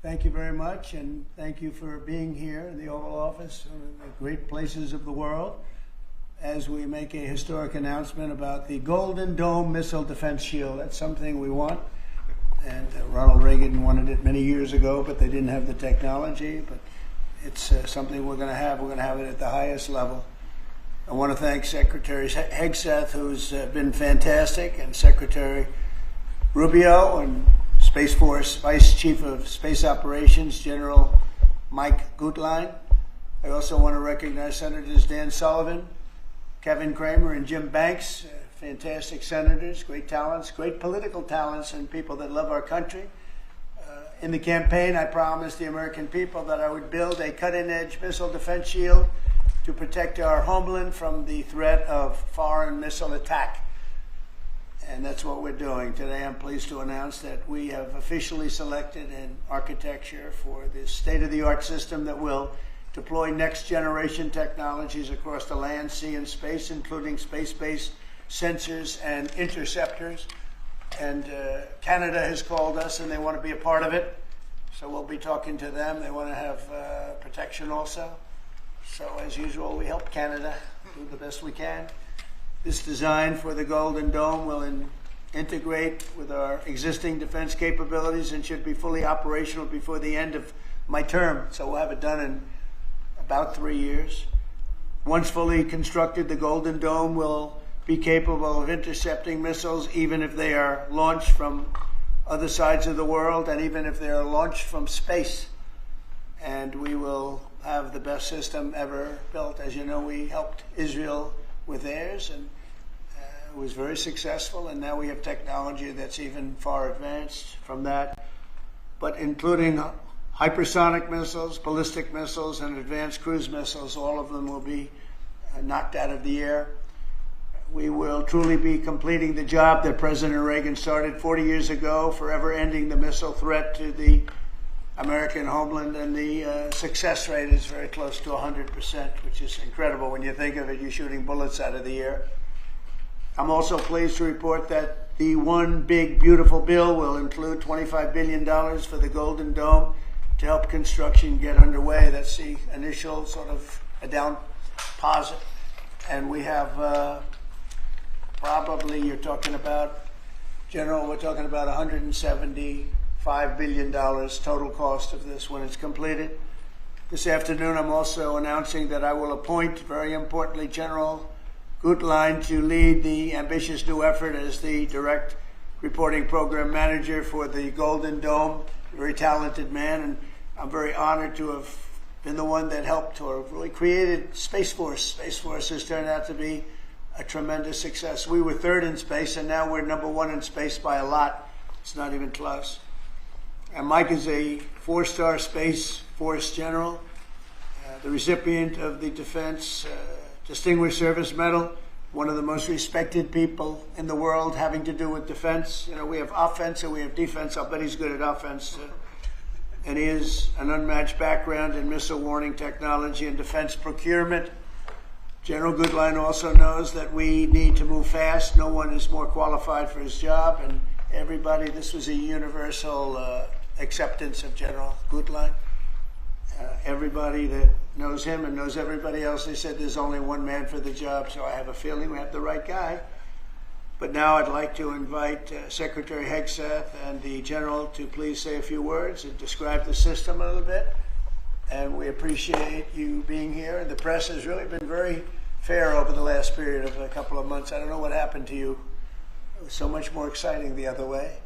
Thank you very much, and thank you for being here in the Oval Office, one of the great places of the world, as we make a historic announcement about the Golden Dome Missile Defense Shield. That's something we want, and Ronald Reagan wanted it many years ago, but they didn't have the technology. But it's something we're going to have. We're going to have it at the highest level. I want to thank Secretary Hegseth, who's been fantastic, and Secretary Rubio, and Space Force Vice Chief of Space Operations, General Mike Gutline. I also want to recognize Senators Dan Sullivan, Kevin Cramer, and Jim Banks, fantastic senators, great talents, great political talents, and people that love our country. In the campaign, I promised the American people that I would build a cutting-edge missile defense shield to protect our homeland from the threat of foreign missile attack. And that's what we're doing. Today, I'm pleased to announce that we have officially selected an architecture for this state-of-the-art system that will deploy next-generation technologies across the land, sea, and space, including space-based sensors and interceptors. And Canada has called us, and they want to be a part of it. So we'll be talking to them. They want to have protection also. So as usual, we help Canada do the best we can. This design for the Golden Dome will integrate with our existing defense capabilities and should be fully operational before the end of my term. So we'll have it done in about 3 years. Once fully constructed, the Golden Dome will be capable of intercepting missiles even if they are launched from other sides of the world and even if they are launched from space. And we will have the best system ever built. As you know, we helped Israel with theirs, and it was very successful, and now we have technology that's even far advanced from that, but including hypersonic missiles, ballistic missiles, and advanced cruise missiles. All of them will be knocked out of the air. We will truly be completing the job that President Reagan started 40 years ago, forever ending the missile threat to the American homeland, and the success rate is very close to 100%, which is incredible when you think of it. You're shooting bullets out of the air. I'm also pleased to report that the One Big Beautiful Bill will include $25 billion for the Golden Dome to help construction get underway. That's the initial sort of a down deposit. And we have probably, you're talking about, General, we're talking about $175 billion total cost of this when it's completed. This afternoon, I'm also announcing that I will appoint, very importantly, General Gutline to lead the ambitious new effort as the direct reporting program manager for the Golden Dome. A very talented man, and I'm very honored to have been the one that helped or really created Space Force. Space Force has turned out to be a tremendous success. We were third in space, and now we're number one in space by a lot. It's not even close. And Mike is a 4-star Space Force general, the recipient of the Defense Distinguished Service Medal, one of the most respected people in the world having to do with defense. You know, we have offense and we have defense. I'll bet he's good at offense. And he has an unmatched background in missile warning technology and defense procurement. General Gutline also knows that we need to move fast. No one is more qualified for his job, and everybody, this was a universal acceptance of General Gutline. Everybody that knows him and knows everybody else, they said there's only one man for the job, so I have a feeling we have the right guy. But now I'd like to invite Secretary Hegseth and the General to please say a few words and describe the system a little bit. And we appreciate you being here. The press has really been very fair over the last period of a couple of months. I don't know what happened to you. It was so much more exciting the other way.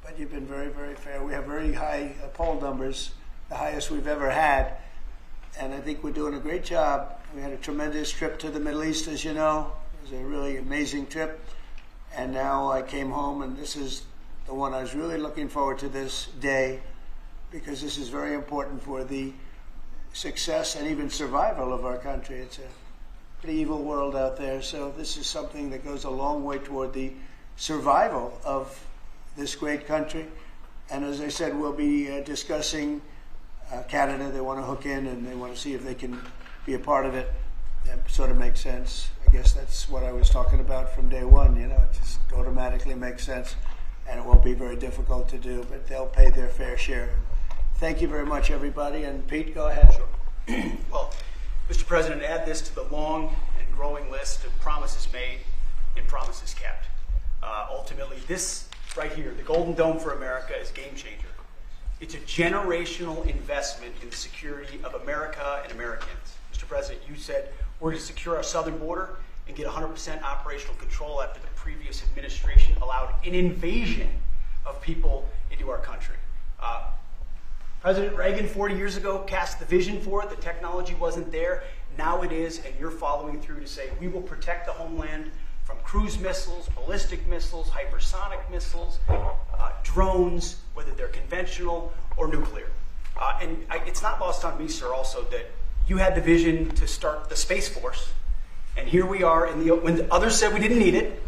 But you've been very, very fair. We have very high poll numbers, the highest we've ever had. And I think we're doing a great job. We had a tremendous trip to the Middle East, as you know. It was a really amazing trip. And now I came home, and this is the one I was really looking forward to this day, because this is very important for the success and even survival of our country. It's a pretty evil world out there, so this is something that goes a long way toward the survival of this great country. And as I said, we'll be discussing Canada. They want to hook in, and they want to see if they can be a part of it. That sort of makes sense. I guess that's what I was talking about from day one. You know, it just automatically makes sense, and it won't be very difficult to do, but they'll pay their fair share. Thank you very much, everybody. And Pete, go ahead. Sure. Well, Mr. President, add this to the long and growing list of promises made and promises kept. Ultimately, this right here, the Golden Dome for America, is a game changer. It's a generational investment in the security of America and Americans. Mr. President, you said we're going to secure our southern border and get 100% operational control after the previous administration allowed an invasion of people into our country. President Reagan 40 years ago cast the vision for it. The technology wasn't there. Now it is, and you're following through to say we will protect the homeland from cruise missiles, ballistic missiles, hypersonic missiles, drones, whether they're conventional or nuclear. It's not lost on me, sir, also that you had the vision to start the Space Force, and here we are, when the others said we didn't need it,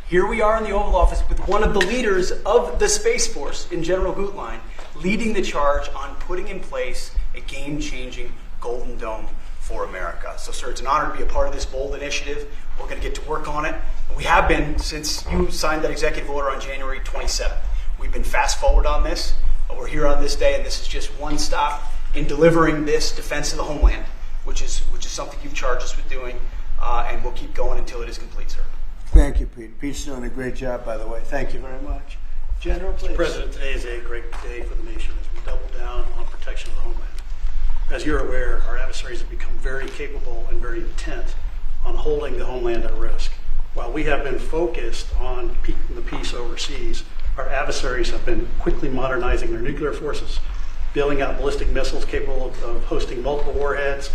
here we are in the Oval Office with one of the leaders of the Space Force, in General Gutline, leading the charge on putting in place a game-changing Golden Dome for America. So, sir, it's an honor to be a part of this bold initiative. We're going to get to work on it. We have been since you signed that executive order on January 27th. We've been fast forward on this. We're here on this day, and this is just one stop in delivering this defense of the homeland, which is something you've charged us with doing, and we'll keep going until it is complete, sir. Thank you, Pete. Pete's doing a great job, by the way. Thank you very much. General, please. Mr. President, today is a great day for the nation as we double down on protection of the homeland. As you're aware, our adversaries have become very capable and very intent on holding the homeland at risk. While we have been focused on keeping the peace overseas, our adversaries have been quickly modernizing their nuclear forces, building out ballistic missiles capable of hosting multiple warheads,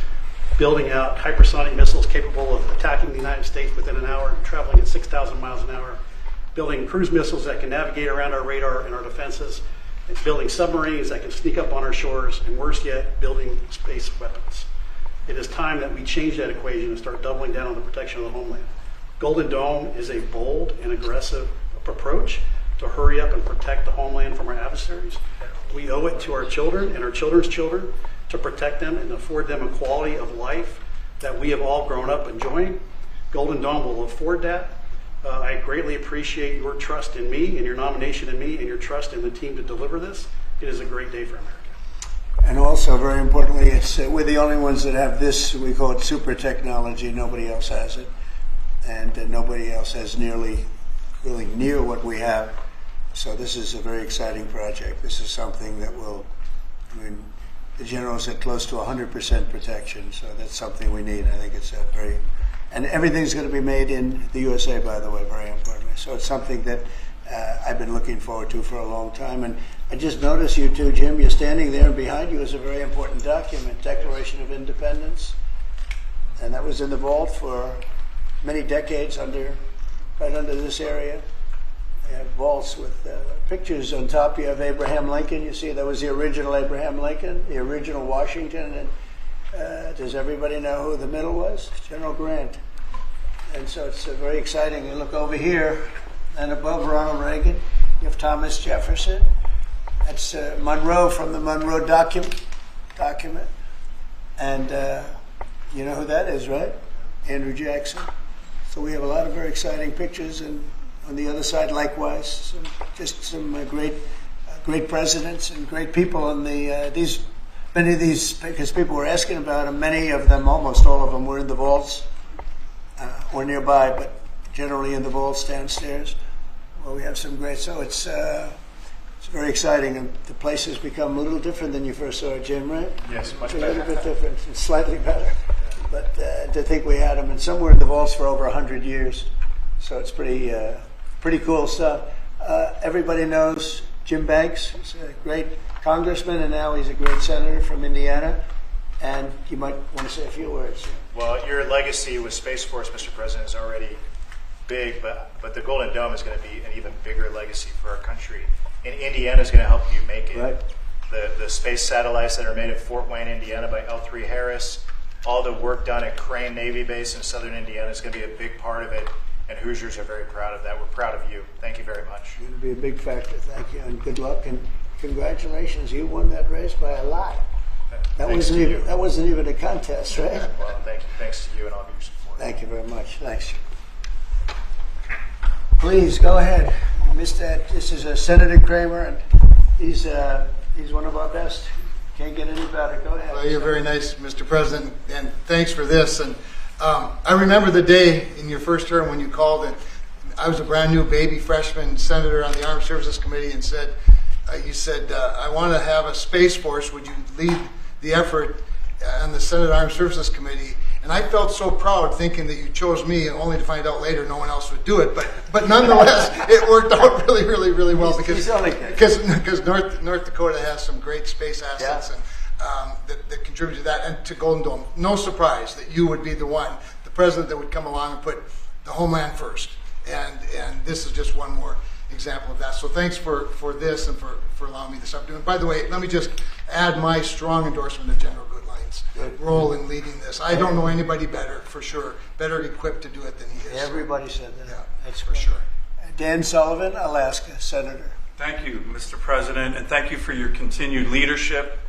building out hypersonic missiles capable of attacking the United States within an hour and traveling at 6,000 miles an hour, building cruise missiles that can navigate around our radar and our defenses, and building submarines that can sneak up on our shores, and worse yet, building space weapons. It is time that we change that equation and start doubling down on the protection of the homeland. Golden Dome is a bold and aggressive approach to hurry up and protect the homeland from our adversaries. We owe it to our children and our children's children to protect them and afford them a quality of life that we have all grown up enjoying. Golden Dome will afford that. I greatly appreciate your trust in me and your nomination in me and your trust in the team to deliver this. It is a great day for America. And also, very importantly, we're the only ones that have this, we call it super technology. Nobody else has it. And nobody else has really near what we have. So this is a very exciting project. This is something that will, the general said close to 100% protection. So that's something we need. I think it's a very, and everything's going to be made in the USA, by the way, very importantly. So it's something that I've been looking forward to for a long time. And I just noticed you two, Jim, you're standing there, and behind you is a very important document, Declaration of Independence. And that was in the vault for many decades right under this area. They have vaults with pictures on top. You have Abraham Lincoln. You see that was the original Abraham Lincoln, the original Washington. And does everybody know who the middle was? General Grant. And so it's very exciting. You look over here, and above Ronald Reagan, you have Thomas Jefferson. That's Monroe from the Monroe document. And you know who that is, right? Andrew Jackson. So we have a lot of very exciting pictures, and on the other side, likewise, some great presidents and great people. And many of these, because people were asking about them, many of them, almost all of them, were in the vaults or nearby, but generally in the vaults downstairs. Well, we have some great. So it's very exciting, and the place has become a little different than you first saw it, Jim, right? Yes, much it's better. A little bit different, it's slightly better. But to think we had them, and some were in the vaults for over 100 years. So it's pretty cool stuff. Everybody knows Jim Banks. He's a great congressman, and now he's a great senator from Indiana. And you might want to say a few words. Well, your legacy with Space Force, Mr. President, is already big, but the Golden Dome is going to be an even bigger legacy for our country. And Indiana is going to help you make it. Right. The space satellites that are made at Fort Wayne, Indiana by L3 Harris, all the work done at Crane Navy Base in southern Indiana is going to be a big part of it. And Hoosiers are very proud of that. We're proud of you. Thank you very much. It's going to be a big factor. Thank you, and good luck, and congratulations. You won that race by a lot. That wasn't even a contest, right? Well, thanks to you and all of your support. Thank you very much. Thanks. Please go ahead. You missed that. This is Senator Kramer, and he's one of our best. get any better. Go ahead. Well, you're very nice, Mr. President, and thanks for this. And I remember the day in your first term when you called, and I was a brand new baby freshman senator on the Armed Services Committee, and you said, I want to have a Space Force. Would you lead the effort on the Senate Armed Services Committee? And I felt so proud thinking that you chose me, only to find out later no one else would do it. But nonetheless, it worked out really, really, really well because North Dakota has some great space assets and that contribute to that and to Golden Dome. No surprise that you would be the president that would come along and put the homeland first. And this is just one more example of that. So thanks for this and for allowing me this opportunity. And by the way, let me just add my strong endorsement of General Gutline's role in leading this. I don't know anybody better, for sure, better equipped to do it than he is. Everybody said that. Yeah, that's for sure. Dan Sullivan, Alaska, Senator. Thank you, Mr. President, and thank you for your continued leadership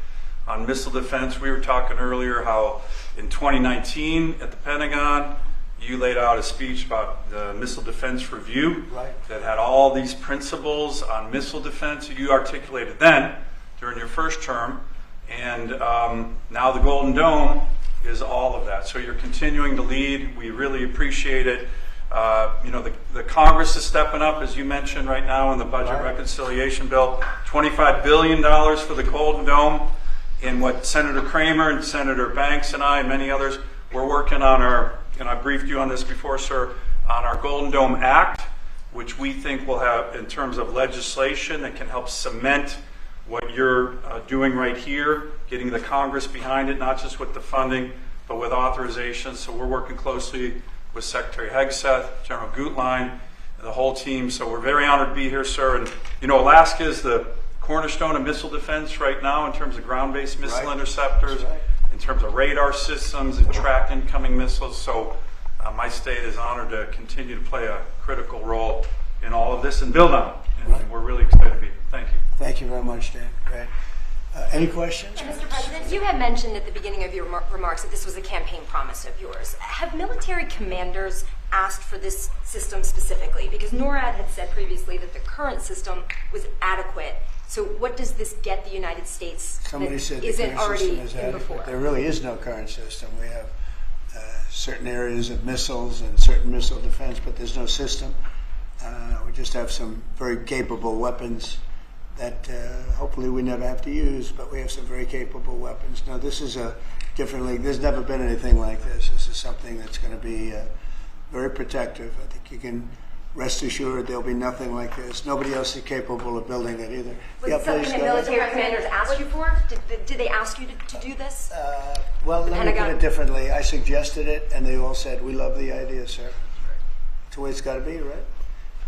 on missile defense. We were talking earlier how in 2019 at the Pentagon, you laid out a speech about the Missile Defense Review that had all these principles on missile defense you articulated then during your first term, and now the Golden Dome is all of that. So you're continuing to lead. We really appreciate it. The Congress is stepping up, as you mentioned right now in the budget reconciliation bill, $25 billion for the Golden Dome. And what Senator Kramer and Senator Banks and I and many others, we're working on and I briefed you on this before, sir, on our Golden Dome Act, which we think will have, in terms of legislation that can help cement what you're doing right here, getting the Congress behind it, not just with the funding, but with authorization. So we're working closely with Secretary Hegseth, General Gutline, and the whole team. So we're very honored to be here, sir. And Alaska is the cornerstone of missile defense right now in terms of ground-based missile interceptors, in terms of radar systems and track incoming missiles. So my state is honored to continue to play a critical role in all of this and build on it. And we're really excited to be here. Thank you. Thank you very much, Dan. Great. Any questions? Mr. President, you had mentioned at the beginning of your remarks that this was a campaign promise of yours. Have military commanders asked for this system specifically? Because NORAD had said previously that the current system was adequate. So what does this get the United States Somebody that said the isn't current already system is in adequate. before? There really is no current system. We have certain areas of missiles and certain missile defense, but there's no system. We just have some very capable weapons that hopefully we never have to use, but we have some very capable weapons. Now, this is a different league. There's never been anything like this. This is something that's going to be very protective. I think you can rest assured there'll be nothing like this. Nobody else is capable of building it either. Was it something that military commanders asked you for? Did they ask you to do this? Well, let me put it differently. I suggested it, and they all said, we love the idea, sir. That's the way it's got to be, right?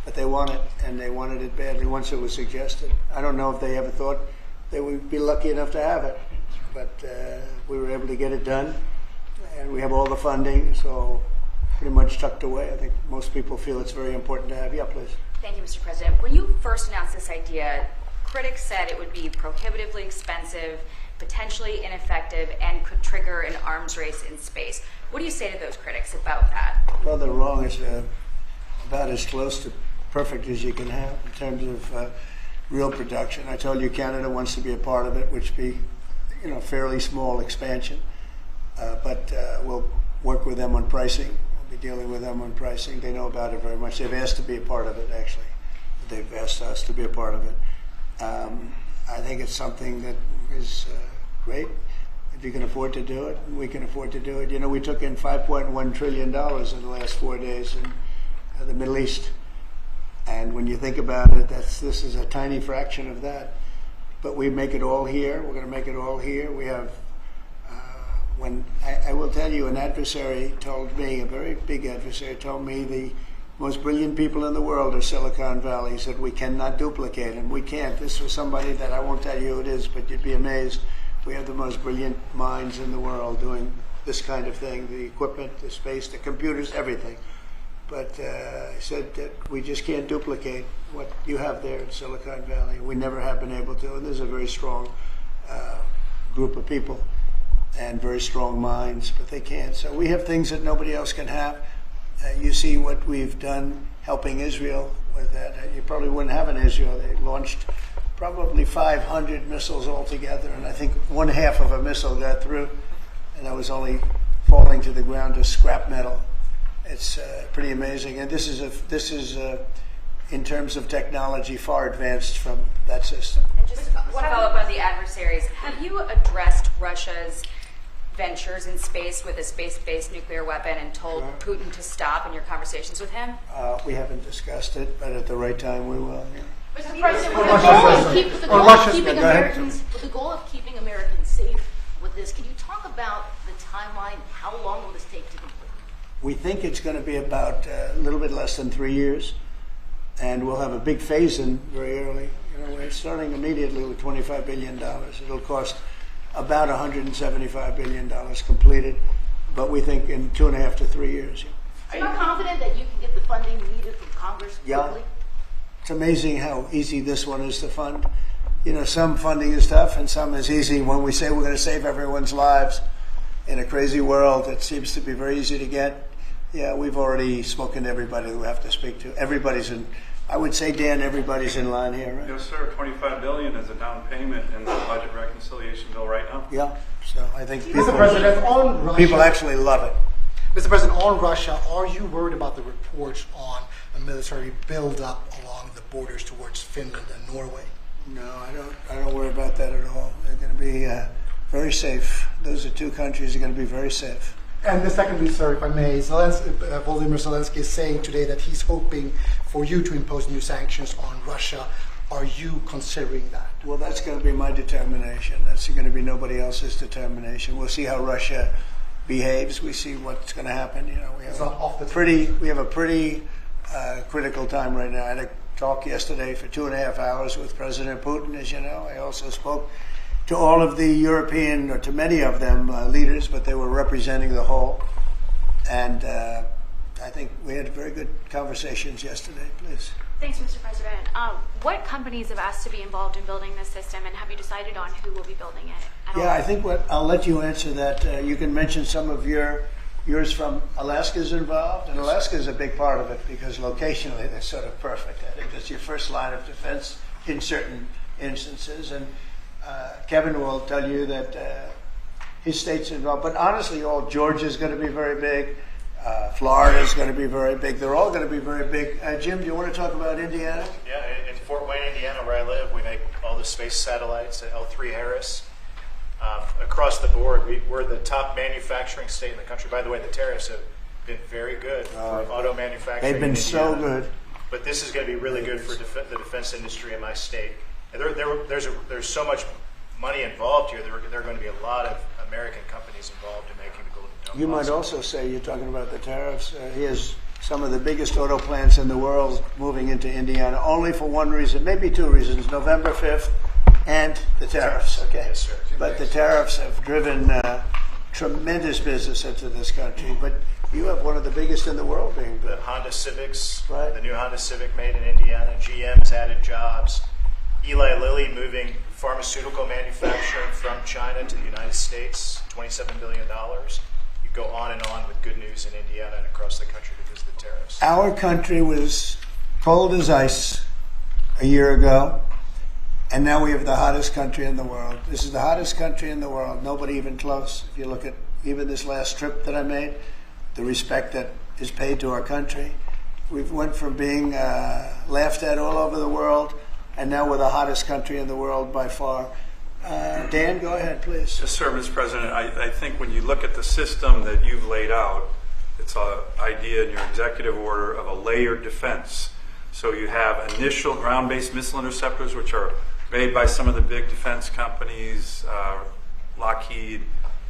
But they want it, and they wanted it badly once it was suggested. I don't know if they ever thought they would be lucky enough to have it, but we were able to get it done, and we have all the funding, so pretty much tucked away. I think most people feel it's very important to have. Yeah, please. Thank you, Mr. President. When you first announced this idea, critics said it would be prohibitively expensive, potentially ineffective, and could trigger an arms race in space. What do you say to those critics about that? Well, they're wrong. It's about as close to perfect as you can have in terms of real production. I told you Canada wants to be a part of it, which be, fairly small expansion, but we'll work with them on pricing. We'll be dealing with them on pricing. They know about it very much. They've asked to be a part of it, actually. They've asked us to be a part of it. I think it's something that is great. If you can afford to do it, we can afford to do it. We took in $5.1 trillion in the last 4 days in the Middle East. And when you think about it, this is a tiny fraction of that. But we make it all here. We're going to make it all here. We have, I will tell you, an adversary told me, a very big adversary told me the most brilliant people in the world are Silicon Valley. He said, we cannot duplicate them. We can't. This was somebody that I won't tell you who it is, but you'd be amazed. We have the most brilliant minds in the world doing this kind of thing, the equipment, the space, the computers, everything. But I said that we just can't duplicate what you have there in Silicon Valley. We never have been able to, and there's a very strong group of people and very strong minds, but they can't. So we have things that nobody else can have. You see what we've done helping Israel with that. You probably wouldn't have an Israel. They launched probably 500 missiles altogether, and I think one half of a missile got through, and that was only falling to the ground as scrap metal. It's pretty amazing, and this is in terms of technology far advanced from that system. And just one follow-up on the adversaries. Have you addressed Russia's ventures in space with a space-based nuclear weapon and told Putin to stop in your conversations with him? We haven't discussed it, but at the right time we will. Yeah. Mr. President, Or with Russia's president. the goal of keeping Americans safe with this, can you talk about the timeline? How long will this take to complete? We think it's going to be about a little bit less than 3 years, and we'll have a big phase-in very early. We're starting immediately with $25 billion. It'll cost about $175 billion completed, but we think in 2.5 to 3 years. Are you confident that you can get the funding needed from Congress quickly? Yeah. It's amazing how easy this one is to fund. Some funding is tough and some is easy. When we say we're going to save everyone's lives in a crazy world, it seems to be very easy to get. Yeah, we've already spoken to everybody we have to speak to. Everybody's in, I would say, Dan, everybody's in line here, right? Yes, sir. $25 billion is a down payment in the budget reconciliation bill right now. Yeah, so I think Mr. President, on Russia, people actually love it. Mr. President, on Russia, are you worried about the reports on a military buildup along the borders towards Finland and Norway? No, I don't worry about that at all. They're going to be very safe. Those are two countries that are going to be very safe. And secondly, sir, if I may, Volodymyr Zelensky is saying today that he's hoping for you to impose new sanctions on Russia. Are you considering that? Well, that's going to be my determination. That's going to be nobody else's determination. We'll see how Russia behaves. We see what's going to happen. We have a pretty critical time right now. I had a talk yesterday for 2.5 hours with President Putin, as you know. I also spoke to all of the European, or to many of them, leaders, but they were representing the whole. And I think we had very good conversations yesterday. Please. Thanks, Mr. President. What companies have asked to be involved in building this system, and have you decided on who will be building it? Yeah, I think I'll let you answer that. You can mention some of yours from Alaska's involved, and Alaska is a big part of it because locationally they're sort of perfect. I think that's your first line of defense in certain instances. And Kevin will tell you that his state's involved. But honestly, Georgia's going to be very big. Florida's going to be very big. They're all going to be very big. Jim, do you want to talk about Indiana? Yeah, in Fort Wayne, Indiana, where I live, we make all the space satellites at L3 Harris. Across the board, we're the top manufacturing state in the country. By the way, the tariffs have been very good for auto manufacturing. They've been so good. But this is going to be really good for the defense industry in my state. And there's so much money involved here. There are going to be a lot of American companies involved in making the Golden Dome. You might also say, you're talking about the tariffs. He has some of the biggest auto plants in the world moving into Indiana, only for one reason, maybe two reasons: November 5th and the tariffs. Okay, yes, sir. But the tariffs have driven tremendous business into this country. But you have one of the biggest in the world being built. The Honda Civics, right? The new Honda Civic made in Indiana. GM's added jobs. Eli Lilly moving pharmaceutical manufacturing from China to the United States, $27 billion. You go on and on with good news in Indiana and across the country because of the tariffs. Our country was cold as ice a year ago, and now we have the hottest country in the world. This is the hottest country in the world, nobody even close. If you look at even this last trip that I made, the respect that is paid to our country. We've went from being laughed at all over the world, and now we're the hottest country in the world by far. Dan, go ahead, please. Yes, sir, Mr. President. I think when you look at the system that you've laid out, it's an idea in your executive order of a layered defense. So you have initial ground-based missile interceptors, which are made by some of the big defense companies, Lockheed,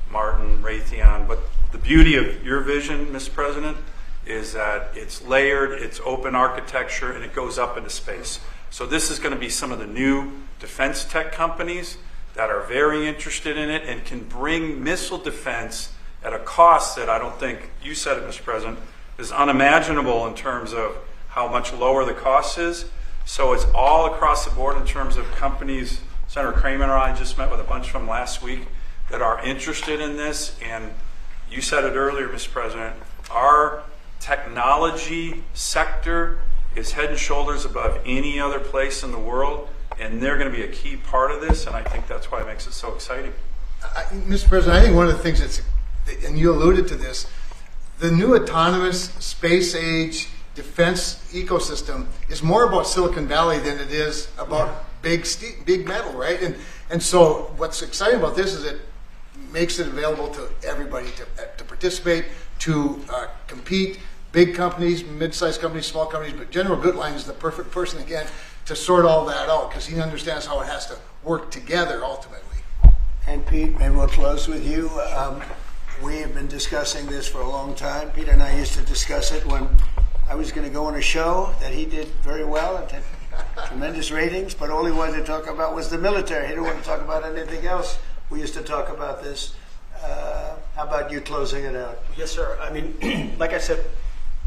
Martin, Raytheon. But the beauty of your vision, Mr. President, is that it's layered, it's open architecture, and it goes up into space. So this is going to be some of the new defense tech companies that are very interested in it and can bring missile defense at a cost that I don't think, you said it, Mr. President, is unimaginable in terms of how much lower the cost is. So it's all across the board in terms of companies. Senator Kramer and I just met with a bunch of them last week that are interested in this. And you said it earlier, Mr. President, our technology sector is head and shoulders above any other place in the world, and they're going to be a key part of this, and I think that's why it makes it so exciting. Mr. President, I think one of the things and you alluded to this, the new autonomous space age defense ecosystem is more about Silicon Valley than it is about big metal, right? And so what's exciting about this is it makes it available to everybody to participate, to compete, big companies, mid-sized companies, small companies, but General Gutline is the perfect person, again, to sort all that out because he understands how it has to work together ultimately. And Pete, maybe we'll close with you. We have been discussing this for a long time. Peter and I used to discuss it when I was going to go on a show that he did very well and had tremendous ratings, but all he wanted to talk about was the military. He didn't want to talk about anything else. We used to talk about this. How about you closing it out? Yes, sir. I mean, like I said,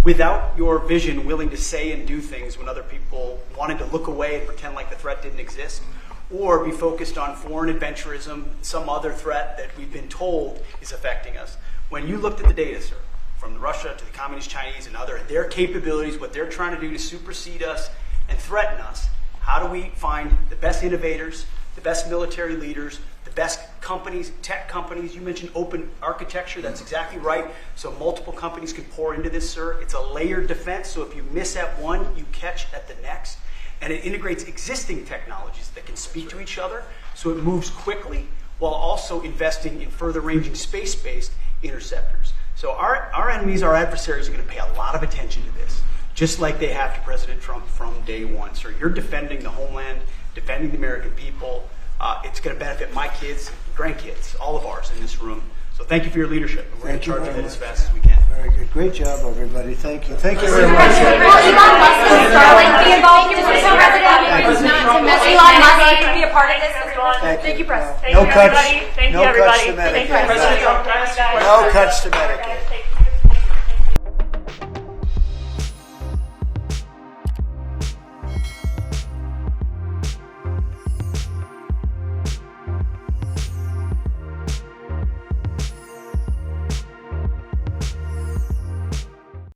without your vision, willing to say and do things when other people wanted to look away and pretend like the threat didn't exist, or be focused on foreign adventurism, some other threat that we've been told is affecting us. When you looked at the data, sir, from Russia to the Communist Chinese and their capabilities, what they're trying to do to supersede us and threaten us, how do we find the best innovators, the best military leaders, the best companies, tech companies? You mentioned open architecture. That's exactly right. So multiple companies can pour into this, sir. It's a layered defense. So if you miss at one, you catch at the next. And it integrates existing technologies that can speak to each other. So it moves quickly while also investing in further ranging space-based interceptors. So our enemies, our adversaries, are going to pay a lot of attention to this, just like they have to President Trump from day one. Sir, you're defending the homeland, defending the American people. It's going to benefit my kids, grandkids, all of ours in this room. So thank you for your leadership. And we're going to charge ahead as fast as we can. Very good. Great job, everybody. Thank you. Thank you very much. Will Elon Musk and Starlink be involved in this, Mr. President? Elon Musk can be a part of this as well? Thank you, Press. No cuts. Thank you, No cuts everybody. to Medicare. Thank you, President Trump. No cuts to Medicare.